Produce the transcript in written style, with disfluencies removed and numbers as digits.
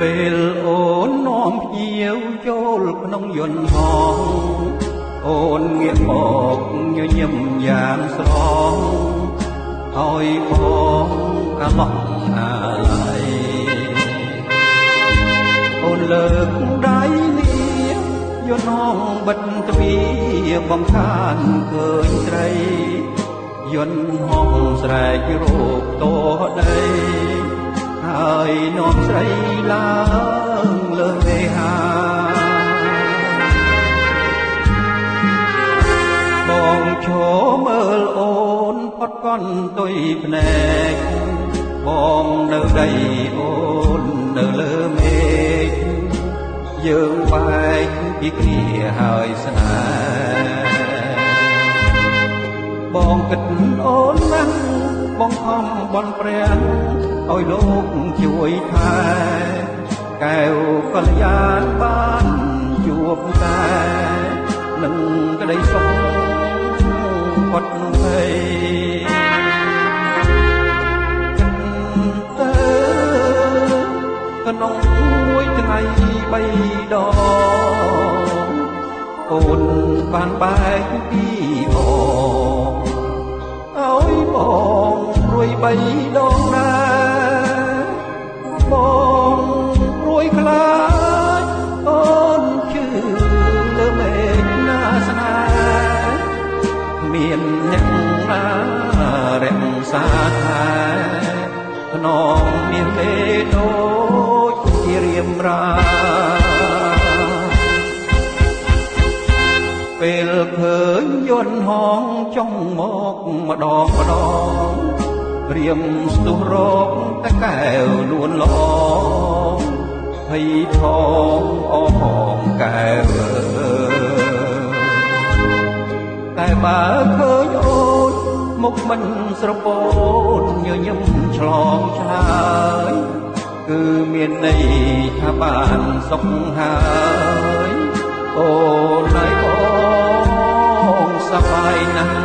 ពេលអូននាំភ្ញៀវចូលក្នុងយន្តហោះអូនងាកមកញញឹមយ៉ាងស្រងឲ្យបងអាឡោះអាឡៃអូនលើកដៃនេះយន្តហោះបិទទ្វារបំខានឃើញស្រីយន្តហោះស្រែករោគតដីហើយនាំស្រីឡើងលើទេហាបងឈរមើលអូនផុតកន់ទុយភ្នែកបងនៅដីអូននៅលើមេឃយើងបែកពីគ្នាហើយស្នេហ៍បងគិតអូនណាស់បងខំបន់ព្រះឲ្យលោកជួយថែកែវកល្យានបានជួបតែនឹងក្តីសុខផុតភ័យទៅក្នុងមួយថ្ងៃ3ដងអូនបានបែកពីបងឲ្យបងរួយ3ដងដែរបងរួយខ្លាចអូនជឿលើមេឃណាស្នេហ៍មានអ្នកណារក្សាថែថ្នមមានទេដូចជារៀមរាពេលឃើញយន្តហោះចុងមកម្ដងព្រាមស្ទុះរកតែកែវលួនល្អភ័យថងអហងកែវតែបើឃើញអូនមុខមិនស្រពោនញញឹមឆ្លងឆ្លើយគឺមានន័យថាបានសុខហើយអូនហើយបងសប្បាយណាស់